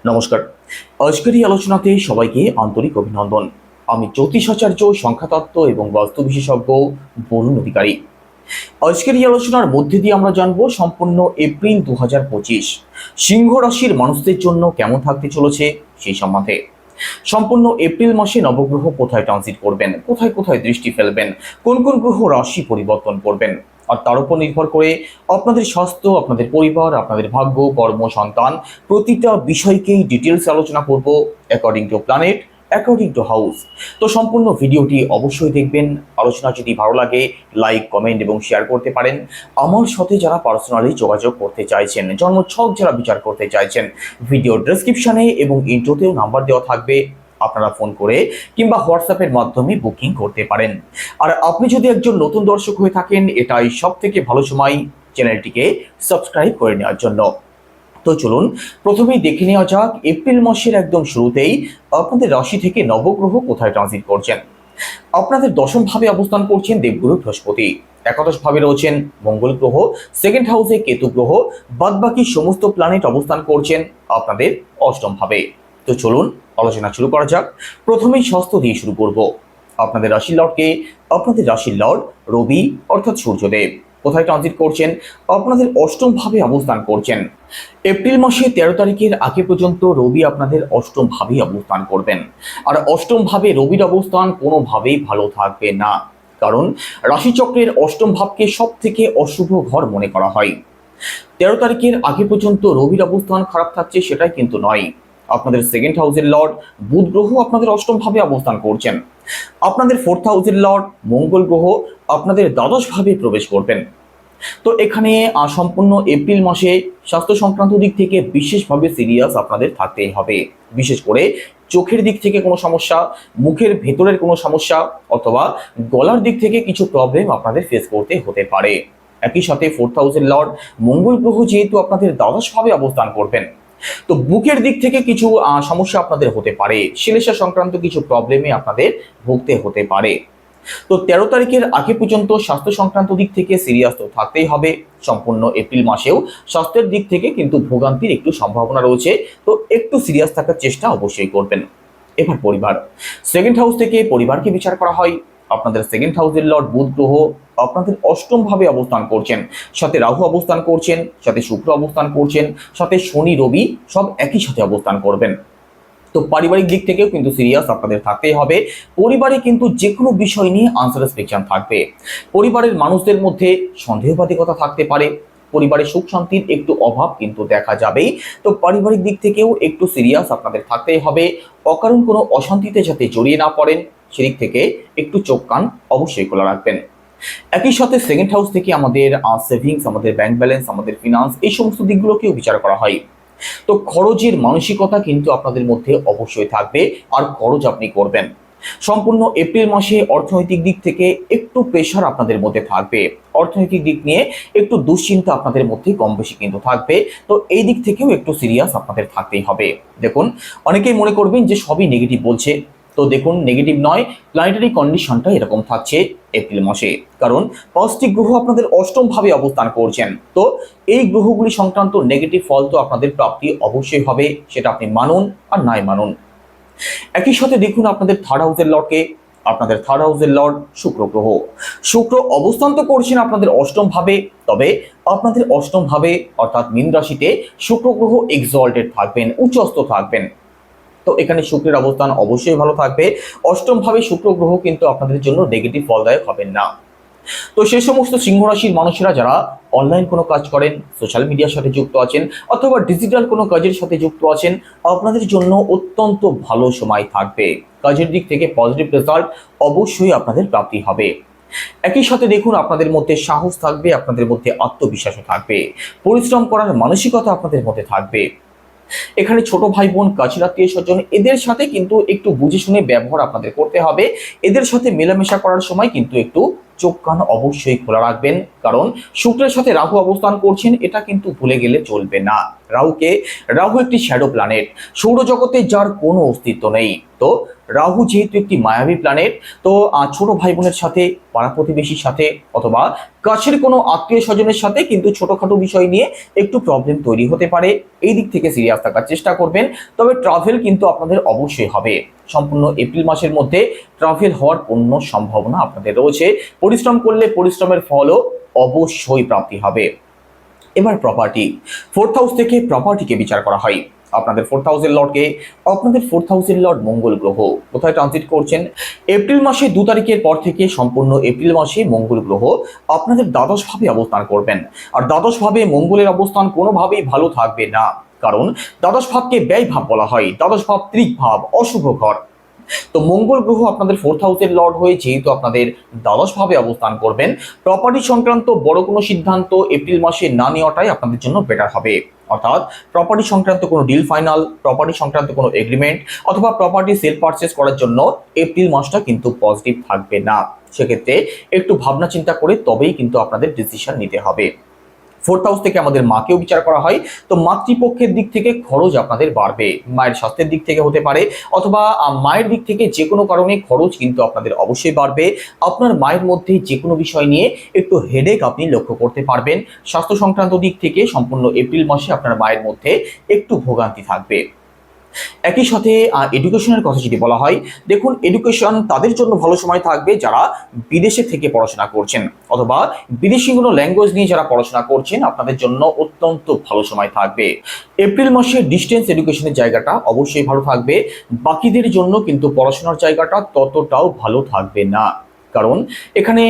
নমস্কার। আজকের এই আলোচনাতে সবাইকে আন্তরিক অভিনন্দন। আমি জ্যোতিষাচার্য, সংখ্যাতত্ত্ব এবং বাস্তু বিশেষজ্ঞ বরুণ অধিকারী। আজকের এই আলোচনার মধ্যে দিয়ে আমরা জানবো সম্পূর্ণ এপ্রিল 2025 সিংহ রাশির মানুষদের জন্য কেমন থাকতে চলেছে সেই সম্বন্ধে। সম্পূর্ণ এপ্রিল মাসে নবগ্রহ কোথায় ট্রানজিট করবেন, কোথায় কোথায় দৃষ্টি ফেলবেন, কোন কোন গ্রহ রাশি পরিবর্তন করবেন, আর তার উপর নির্ভর করে আপনাদের স্বাস্থ্য, আপনাদের পরিবার, আপনাদের ভাগ্য, কর্ম, সন্তান প্রতিটা বিষয়কেই ডিটেলস আলোচনা করব according to planet, according to house. তো সম্পূর্ণ ভিডিওটি অবশ্যই দেখবেন। আলোচনা যদি ভালো লাগে লাইক, কমেন্ট এবং শেয়ার করতে পারেন। আমার সাথে যারা পার্সোনালি যোগাযোগ করতে চাইছেন, জন্মছক যারা বিচার করতে চাইছেন, ভিডিও ডেসক্রিপশনে এবং ইন্ট্রোতেও নাম্বার দেওয়া থাকবে, আপনারা ফোন করে কিংবা হোয়াটসঅ্যাপের মাধ্যমে বুকিং করতে পারেন। আর আপনি যদি একজন নতুন দর্শক হয়ে থাকেন, এটাই সব থেকে ভালো সময় চ্যানেলটিকে সাবস্ক্রাইব করে নেওয়ার জন্য। তো চলুন প্রথমেই দেখে নেওয়া যাক এপ্রিল মাসের একদম শুরুতেই আপনাদের রাশি থেকে নবগ্রহ কোথায় ট্রানজিট করছেন। আপনাদের দশম ভাবে অবস্থান করছেন দেবগুরু বৃহস্পতি, একাদশ ভাবে রয়েছেন মঙ্গল গ্রহ, সেকেন্ড হাউসে কেতু গ্রহ, বাদবাকি সমস্ত প্ল্যানেট অবস্থান করছেন আপনাদের অষ্টম ভাবে। তো চলুন আলোচনা শুরু করা যাক। প্রথমেই স্বাস্থ্য দিয়ে শুরু করব। আপনাদের রাশির লর্ডকে, আপনাদের রাশির লর্ড রবি অর্থাৎ সূর্যদেব কোথায় ট্রানজিট করছেন, আপনাদের অষ্টম ভাবে অবস্থান করছেন। এপ্রিল মাসে 13 তারিখের আগে পর্যন্ত রবি আপনাদের অষ্টম ভাবে অবস্থান করবেন। আর অষ্টম ভাবে রবির অবস্থান কোনোভাবেই ভালো থাকবে না, কারণ রাশিচক্রের অষ্টম ভাবকে সব থেকে অশুভ ঘর মনে করা হয়। 13 তারিখের আগে পর্যন্ত রবির অবস্থান খারাপ থাকছে সেটাই কিন্তু নয়। আপনাদের সেকেন্ড হাউসের লর্ড বুধ গ্রহ আপনাদের অষ্টম ভাবে অবস্থান করছেন। আপনাদের ফোর্থ হাউসের লর্ড মঙ্গল গ্রহ আপনাদের দ্বাদশ ভাবে প্রবেশ করবেন। তো এখানে সম্পূর্ণ এপ্রিল মাসে স্বাস্থ্য সংক্রান্ত দিক থেকে বিশেষভাবে সিরিয়াস আপনাদের থাকতেই হবে। বিশেষ করে চোখের দিক থেকে কোনো সমস্যা, মুখের ভেতরের কোনো সমস্যা, অথবা গলার দিক থেকে কিছু প্রবলেম আপনাদের ফেস করতে হতে পারে। একই সাথে ফোর্থ হাউসের লর্ড মঙ্গল গ্রহ যেহেতু আপনাদের দ্বাদশভাবে অবস্থান করবেন, তো বুকের দিক থেকে কিছু সমস্যা আপনাদের হতে পারে, শ্লেষ্মা সংক্রান্ত কিছু প্রবলেমে আপনাদের ভুগতে হতে পারে। তো 13 তারিখের আগে পর্যন্ত স্বাস্থ্য সংক্রান্ত দিক থেকে সিরিয়াস তো থাকতেই হবে। সম্পূর্ণ এপ্রিল মাসেও স্বাস্থ্যের দিক থেকে কিন্তু ভোগান্তির একটু সম্ভাবনা রয়েছে, তো একটু সিরিয়াস থাকার চেষ্টা অবশ্যই করবেন। এবার পরিবার, সেকেন্ড হাউস থেকে পরিবারকে বিচার করা হয়। আপনাদের সেকেন্ড হাউসের লর্ড বুধ গ্রহ আপনাদের অষ্টম ভাবে অবস্থান করছেন, সাথে রাহু অবস্থান করছেন, সাথে শুক্র অবস্থান করছেন, সাথে শনি রবি সব একই সাথে অবস্থান করবেন। তো পারিবারিক দিক থেকেও কিন্তু সিরিয়াস আপনাদের থাকতেই হবে। পরিবারে কিন্তু যে কোনো বিষয় নিয়ে আনসার রেস্ট্রিকশন থাকবে। পরিবারের মানুষদের মধ্যে সন্দেহবাদিকতা থাকতে পারে, পরিবারের সুখ শান্তির একটু অভাব কিন্তু দেখা যাবেই। তো পারিবারিক দিক থেকেও একটু সিরিয়াস আপনাদের থাকতেই হবে। অকারণ কোনো অশান্তিতে যাতে জড়িয়ে না পড়েন সেদিক থেকে একটু চোখ কান অবশ্যই খোলা রাখবেন। একই সাথে সেকেন্ড হাউস থেকে আমাদের সেভিংস, আমাদের ব্যাংক ব্যালেন্স, আমাদের ফিনান্স এই সমস্ত দিকগুলোকেও বিচার করা হয়। তো খরচের মানসিকতা কিন্তু আপনাদের মধ্যে অবশ্যই থাকবে, আর খরচ আপনি করবেন। সম্পূর্ণ এপ্রিল মাসে অর্থনৈতিক দিক থেকে একটু প্রেশার আপনাদের মধ্যে থাকবে, অর্থনৈতিক দিক নিয়ে একটু দুশ্চিন্তা আপনাদের মধ্যে কম বেশি কিন্তু থাকবে। তো এই দিক থেকেও একটু সিরিয়াস আপনাদের থাকতেই হবে। দেখুন, অনেকেই মনে করবেন যে সবই নেগেটিভ বলছে, তো দেখুন নেগেটিভ নয়, প্ল্যানেটারি কন্ডিশনটা এরকম থাকছে এপ্রিল মাসে, কারণ 5টি গ্রহ আপনাদের অষ্টম ভাবে অবস্থান করছেন। তো এই গ্রহগুলি সংক্রান্ত নেগেটিভ ফল তো আপনাদের প্রাপ্তি অবশ্যই হবে, সেটা আপনি মানুন আর নাই মানুন। একই সাথে দেখুন আপনাদের থার্ড হাউসের লর্ডকে, আপনাদের থার্ড হাউসের লর্ড শুক্র গ্রহ, শুক্র অবস্থান তো করছেন আপনাদের অষ্টম ভাবে, তবে আপনাদের অষ্টম ভাবে অর্থাৎ মীন রাশিতে শুক্র গ্রহ এক্সঅল্টেড থাকবেন, উচ্চস্থ থাকবেন। তো এখানে শুক্রের অবস্থান অবশ্যই ভালো থাকবে। অষ্টম ভাবে শুক্র গ্রহ কিন্তু আপনাদের জন্য নেগেটিভ ফলদায়ক হবেন না। তো সেই সমস্ত সিংহ রাশির মানুষেরা যারা অনলাইন কোনো কাজ করেন, সোশ্যাল মিডিয়ার সাথে যুক্ত আছেন, অথবা ডিজিটাল কোনো কাজের সাথে যুক্ত আছেন, আপনাদের জন্য অত্যন্ত ভালো সময় থাকবে। কাজের দিক থেকে পজিটিভ রেজাল্ট অবশ্যই আপনাদের প্রাপ্তি হবে। একই সাথে দেখুন আপনাদের মধ্যে সাহস থাকবে, আপনাদের মধ্যে আত্মবিশ্বাসও থাকবে, পরিশ্রম করার মানসিকতা আপনাদের মধ্যে থাকবে। এখানে ছোট ভাই বোন, কাছের আত্মীয় স্বজন এদের সাথে কিন্তু একটু বুঝে শুনে ব্যবহার আপনাদের করতে হবে। এদের সাথে মেলামেশা করার সময় কিন্তু একটু চোখ কান অবশ্যই খোলা রাখবেন, কারণ শুক্রের সাথে রাহু অবস্থান করছেন, এটা কিন্তু ভুলে গেলে চলবে না। রাহু একটি শ্যাডো প্ল্যানেট, সৌরজগতে যার কোনো অস্তিত্ব নেই। তো রাহু যেহেতু একটি মায়াবী প্ল্যানেট, তো ছোট ভাই বোনের সাথে, পাড়া প্রতিবেশীর সাথে অথবা কাছের কোনো আত্মীয় স্বজনের সাথে কিন্তু ছোটখাটো বিষয় নিয়ে একটু প্রবলেম তৈরি হতে পারে। এই দিক থেকে সিরিয়াস থাকার চেষ্টা করবেন। তবে ট্রাভেল কিন্তু আপনাদের অবশ্যই হবে। সম্পূর্ণ এপ্রিল মাসের মধ্যে ট্রাভেল হওয়ার পূর্ণ সম্ভাবনা আপনাদের রয়েছে। পরিশ্রম করলে পরিশ্রমের ফলও অবশ্যই প্রাপ্তি হবে। এবার প্রপার্টি, 4th হাউস থেকে প্রপার্টিকে বিচার করা হয়। আপনাদের 4th হাউসের লর্ডকে, আপনাদের 4th হাউসের লর্ড মঙ্গল গ্রহ কোথায় ট্রানজিট করছেন? এপ্রিল মাসে 2 তারিখের পর থেকে সম্পূর্ণ এপ্রিল মাসে মঙ্গল গ্রহ আপনাদের দ্বাদশ ভাবে অবস্থান করবেন। আর দ্বাদশ ভাবে মঙ্গলের অবস্থান কোনোভাবেই ভালো থাকবে না, কারণ দ্বাদশ ভাবকে ব্যয় ভাব বলা হয়। দ্বাদশ ভাব ত্রিক ভাব, অশুভ ঘর। তো মঙ্গল গ্রহ আপনাদের 4th হাউসের লর্ড হয়ে যেহেতু আপনাদের দ্বাদশ ভাবে অবস্থান করবেন, প্রপার্টি সংক্রান্ত বড় কোনো সিদ্ধান্ত এপ্রিল মাসে না নেওয়াটাই আপনাদের জন্য বেটার হবে। অর্থাৎ প্রপার্টি সংক্রান্ত কোনো ডিল ফাইনাল, প্রপার্টি সংক্রান্ত কোনো এগ্রিমেন্ট অথবা প্রপার্টি সেল পারচেস করার জন্য এপ্রিল মাসটা কিন্তু পজিটিভ থাকবে না। সেক্ষেত্রে একটু ভাবনা চিন্তা করে তবেই কিন্তু আপনাদের ডিসিশন নিতে হবে। 4th হাউস থেকে আমাদের মাকেও বিচার করা হয়। তো মাতৃপক্ষের দিক থেকে খরচ আপনাদের বাড়বে, মায়ের স্বাস্থ্যের দিক থেকে হতে পারে অথবা মায়ের দিক থেকে যে কোনো কারণে খরচ কিন্তু আপনাদের অবশ্যই বাড়বে। আপনার মায়ের মধ্যে যে কোনো বিষয় নিয়ে একটু হেডেক আপনি লক্ষ্য করতে পারবেন। স্বাস্থ্য সংক্রান্ত দিক থেকে সম্পূর্ণ এপ্রিল মাসে আপনার মায়ের মধ্যে একটু ভোগান্তি থাকবে। একই সাথে এডুকেশনের কথা যদি বলা হয়, দেখুন এডুকেশন তাদের জন্য ভালো সময় থাকবে যারা বিদেশে থেকে পড়াশোনা করছেন অথবা বিদেশি কোনো ল্যাঙ্গুয়েজ নিয়ে যারা পড়াশোনা করছেন, আপনাদের জন্য অত্যন্ত ভালো সময় থাকবে। এপ্রিল মাসে ডিস্টেন্স এডুকেশনের জায়গাটা অবশ্যই ভালো থাকবে। বাকিদের জন্য কিন্তু পড়াশোনার জায়গাটা ততটাও ভালো থাকবে না, কারণ এখানে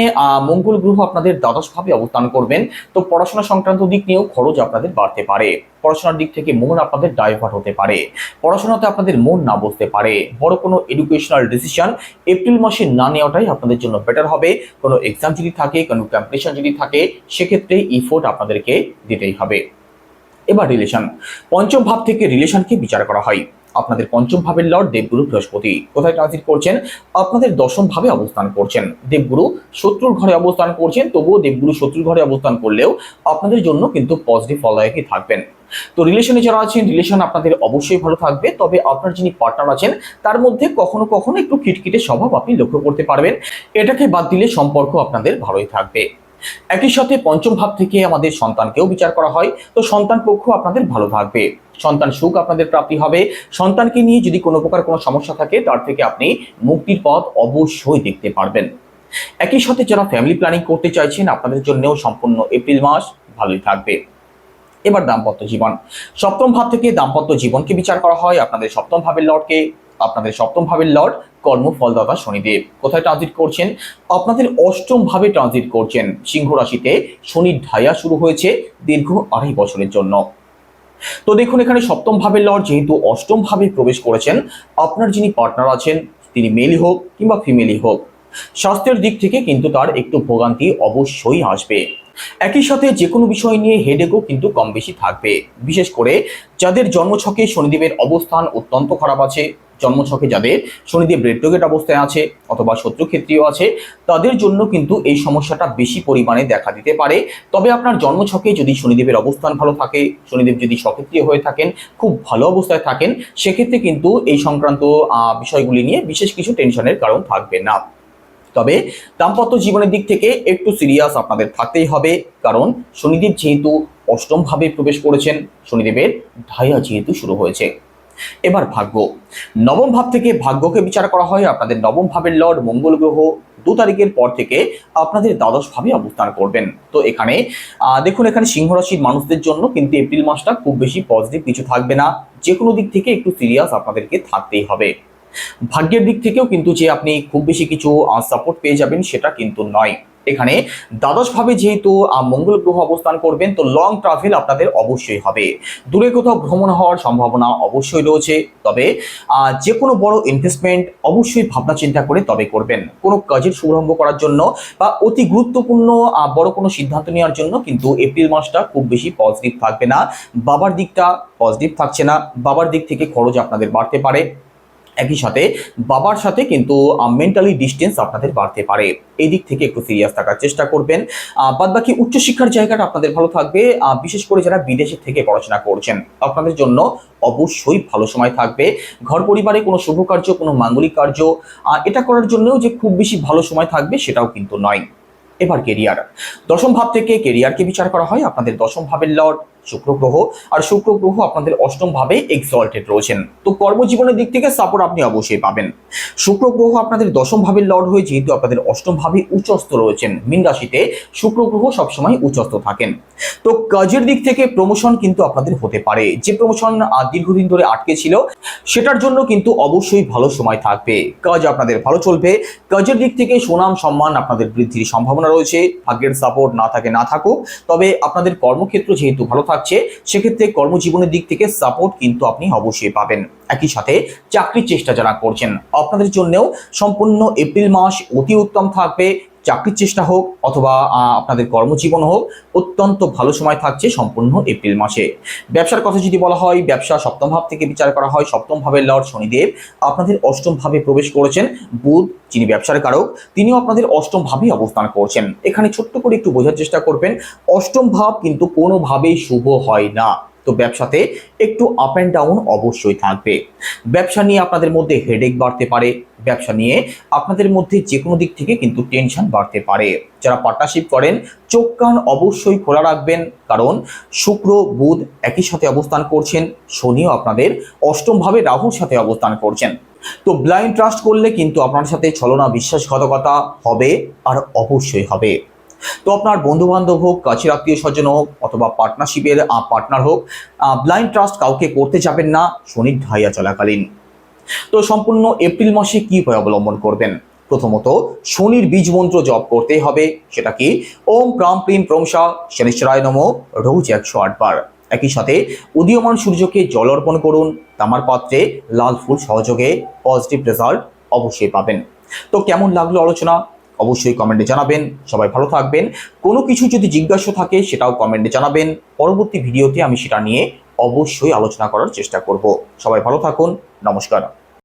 মঙ্গল গ্রহ আপনাদের দ্বাদশ ভাবে অবস্থান করবেন। তো পড়াশোনা সংক্রান্ত দিক নিয়েও খরচ আপনাদের বাড়তে পারে। পড়াশোনার দিক থেকে মন আপনাদের ডাইভার্ট হতে পারে, পড়াশোনাতে আপনাদের মন না বসতে পারে। বড় কোনো এডুকেশনাল ডিসিশন এপ্রিল মাসে না নেওয়াটাই আপনাদের জন্য বেটার হবে। কোনো এক্সাম যদি থাকে, কোনো কম্পিটিশন যদি থাকে, সেক্ষেত্রে ইফোর্ট আপনাদেরকে দিতেই হবে। এবার রিলেশন, পঞ্চম ভাব থেকে রিলেশনকে বিচার করা হয়। আপনাদের পঞ্চম ভাবের লর্ড দেবগুরু বৃহস্পতি কোথায় ট্রানজিট করছেন? আপনাদের দশম ভাবে অবস্থান করছেন। দেবগুরু শত্রুর ঘরে অবস্থান করছেন, তবুও দেবগুরু শত্রুর ঘরে অবস্থান করলেও আপনাদের জন্য কিন্তু পজিটিভ ফলদায়কই থাকবেন। তো রিলেশনে যারা আছেন, রিলেশন আপনাদের অবশ্যই ভালো থাকবে। তবে আপনার যিনি পার্টনার আছেন তার মধ্যে কখনো কখনো একটু খিটখিটে স্বভাব আপনি লক্ষ্য করতে পারবেন। এটাকে বাদ দিলে সম্পর্ক আপনাদের ভালোই থাকবে। একই সাথে পঞ্চম ভাব থেকে আমাদের সন্তানকেও বিচার করা হয়। তো সন্তান পক্ষ আপনাদের ভালো থাকবে, সন্তান সুখ আপনাদের প্রাপ্তি হবে। সন্তানকে নিয়ে যদি কোনো প্রকার কোনো সমস্যা থাকে, তার থেকে আপনি মুক্তির পথ অবশ্যই দেখতে পারবেন। একই সাথে যারা ফ্যামিলি প্ল্যানিং করতে চাইছেন, আপনাদের জন্যও সম্পূর্ণ এপ্রিল মাস ভালোই থাকবে। এবার দাম্পত্য জীবন, সপ্তম ভাব থেকে দাম্পত্য জীবনকে বিচার করা হয়। আপনাদের সপ্তম ভাবের লর্ডকে, আপনাদের সপ্তম ভাবের লর্ড কর্মফলদাতা শনিদেব কোথায় ট্রানজিট করছেন? আপনাদের অষ্টম ভাবে ট্রানজিট করছেন। সিংহ রাশিতে শনির ঢাইয়া শুরু হয়েছে দীর্ঘ 2.5 বছরের জন্য। তো দেখুন এখানে সপ্তম ভাবের লর্ড যেহেতু অষ্টম ভাবে প্রবেশ করেছেন, আপনার যিনি পার্টনার আছেন তিনি মেলই হোক কিংবা ফিমেলই হোক, স্বাস্থ্যের দিক থেকে কিন্তু তার একটু ভোগান্তি অবশ্যই আসবে। একই সাথে যে কোনো বিষয় নিয়ে হেডেকও কিন্তু কম বেশি থাকবে। বিশেষ করে যাদের জন্মছকে শনিদেবের অবস্থান অত্যন্ত খারাপ আছে, জন্মছকে যাদের শনিদেব রেট্রোগেট অবস্থায় আছে অথবা শত্রুক্ষেত্রীয় আছে, তাদের জন্য কিন্তু এই সমস্যাটা বেশি পরিমাণে দেখা দিতে পারে। তবে আপনার জন্মছকে যদি শনিদেবের অবস্থান ভালো থাকে, শনিদেব যদি সক্রিয় হয়ে থাকেন, খুব ভালো অবস্থায় থাকেন, সেক্ষেত্রে কিন্তু এই সংক্রান্ত বিষয়গুলি নিয়ে বিশেষ কিছু টেনশনের কারণ থাকবে না। তবে দাম্পত্য জীবনের দিক থেকে একটু সিরিয়াস আপনাদের থাকতেই হবে, কারণ শনিদেব যেহেতু অষ্টম ভাবে প্রবেশ করেছেন, শনিদেবের ঢাইয়া যেহেতু শুরু হয়েছে। এবার ভাগ্য, নবম ভাব থেকে ভাগ্যকে বিচার করা হয়। আপনাদের নবম ভাবের লর্ড মঙ্গল গ্রহ 2 তারিখের পর থেকে আপনাদের দ্বাদশ ভাবে অবস্থান করবেন। তো এখানে দেখুন এখানে সিংহ রাশির মানুষদের জন্য কিন্তু এপ্রিল মাসটা খুব বেশি পজিটিভ কিছু থাকবে না। যে কোনো দিক থেকে একটু সিরিয়াস আপনাদেরকে থাকতেই হবে। ভাগ্যের দিক থেকেও কিন্তু যে আপনি খুব বেশি কিছু সাপোর্ট পেয়ে যাবেন সেটা কিন্তু নয়। এখানে দ্বাদশ ভাবে যেহেতু মঙ্গল গ্রহ অবস্থান করবেন, তো লং ট্রাভেল আপনাদের অবশ্যই হবে। দূরে কোথাও ভ্রমণ হওয়ার সম্ভাবনা অবশ্যই রয়েছে। তবে যে কোনো বড় ইনভেস্টমেন্ট অবশ্যই ভাবনা চিন্তা করে তবে করবেন। কোনো কাজের শুভারম্ভ করার জন্য বা অতি গুরুত্বপূর্ণ বড় কোনো সিদ্ধান্ত নেওয়ার জন্য কিন্তু এপ্রিল মাসটা খুব বেশি পজিটিভ থাকবে না। বাবার দিকটা পজিটিভ থাকছে না, বাবার দিক থেকে খরচ আপনাদের বাড়তে পারে। একই সাথে বাবার সাথে কিন্তু মেন্টালি ডিস্টেন্স আপনাদের বাড়তে পারে, এই দিক থেকে একটু সিরিয়াস থাকার চেষ্টা করবেন। বাদ বাকি উচ্চশিক্ষার জায়গাটা আপনাদের ভালো থাকবে, বিশেষ করে যারা বিদেশে থেকে পড়াশোনা করছেন আপনাদের জন্য অবশ্যই ভালো সময় থাকবে। ঘর পরিবারে কোনো শুভ কার্য, কোনো মাঙ্গলিক কার্য এটা করার জন্যও যে খুব বেশি ভালো সময় থাকবে সেটাও কিন্তু নয়। এবার কেরিয়ার, দশম ভাব থেকে কেরিয়ারকে বিচার করা হয়। আপনাদের দশম ভাবের লর্ড শুক্র গ্রহ, আর শুক্র গ্রহ আপনাদের অষ্টম ভাবে এক্সঅল্টেড রয়েছেন। তো কর্মজীবনের দিক থেকে সাপোর্ট আপনি অবশ্যই পাবেন। শুক্র গ্রহ আপনাদের দশম ভাবের লর্ড হয়ে যেহেতু আপনাদের অষ্টম ভাবে উচ্চস্থ রয়েছেন, মীন রাশিতে শুক্র গ্রহ সবসময় উচ্চস্থ থাকেন। তো কাজের দিক থেকে প্রমোশন কিন্তু আপনাদের হতে পারে, যে প্রমোশন দীর্ঘদিন ধরে আটকে ছিল সেটার জন্য কিন্তু অবশ্যই ভালো সময় থাকবে। কাজ আপনাদের ভালো চলবে। কাজের দিক থেকে সুনাম সম্মান আপনাদের বৃদ্ধির সম্ভাবনা রয়েছে। ভাগ্যের সাপোর্ট না থাকুক, তবে আপনাদের কর্মক্ষেত্র যেহেতু ভালো থাকছে সেক্ষেত্রে কর্মজীবনের দিক থেকে সাপোর্ট কিন্তু আপনি অবশ্যই পাবেন। একই সাথে চাকরির চেষ্টা যারা করছেন আপনাদের জন্যও সম্পূর্ণ এপ্রিল মাস অতি উত্তম থাকবে। চাকরির চেষ্টা হোক অথবা আপনাদের কর্মজীবন হোক, অত্যন্ত ভালো সময় থাকছে সম্পূর্ণ এপ্রিল মাসে। ব্যবসার কথা যদি বলা হয়, ব্যবসা সপ্তম ভাব থেকে বিচার করা হয়। সপ্তম ভাবের লর্ড শনিদেব আপনাদের অষ্টম ভাবে প্রবেশ করেছেন। বুধ যিনি ব্যবসার কারক তিনিও আপনাদের অষ্টম ভাবে অবস্থান করছেন। এখানে ছোট্ট করে একটু বোঝার চেষ্টা করবেন, অষ্টম ভাব কিন্তু কোনোভাবেই শুভ হয় না। তো ব্যবসাতে একটু আপ অ্যান্ড ডাউন অবশ্যই থাকবে। ব্যবসা নিয়ে আপনাদের মধ্যে হেডেক বাড়তে পারে, ব্যবসা নিয়ে আপনাদের মধ্যে যে কোনো দিক থেকে কিন্তু টেনশন বাড়তে পারে। যারা পার্টনারশিপ করেন চোখ কান অবশ্যই খোলা রাখবেন, কারণ শুক্র বুধ একই সাথে অবস্থান করছেন, শনিও আপনাদের অষ্টম ভাবে রাহুর সাথে অবস্থান করছেন। তো ব্লাইন্ড ট্রাস্ট করলে কিন্তু আপনার সাথে ছলনা বিশ্বাসঘাতকতা হবে, আর অবশ্যই হবে। তো আপনার বন্ধু বান্ধব হোক, কাছের আত্মীয় স্বজন হোক অথবা পার্টনারশিপের পার্টনার হোক, ব্লাইন্ড ট্রাস্ট কাউকে করতে যাবেন না শনির ঢাইয়া চলাকালীন। তো সম্পূর্ণ এপ্রিল মাসে কি উপায় অবলম্বন করবেন? প্রথমত শনির বীজ মন্ত্র জপ করতে হবে, সেটা কি ওম প্রাম প্রিম প্রংসা শনিশ্চরায় নমঃ, রোজ 108 বার। একই সাথে উদীয়মান সূর্যকে জল অর্পণ করুন তামার পাত্রে, লাল ফুল সহযোগে, পজিটিভ রেজাল্ট অবশ্যই পাবেন। তো কেমন লাগলো আলোচনা অবশ্যই কমেন্টে জানাবেন। সবাই ভালো থাকবেন। কোনো কিছু যদি জিজ্ঞাসা থাকে সেটাও কমেন্টে জানাবেন, পরবর্তী ভিডিওতে আমি সেটা নিয়ে অবশ্যই আলোচনা করার চেষ্টা করব। সবাই ভালো থাকুন, নমস্কার।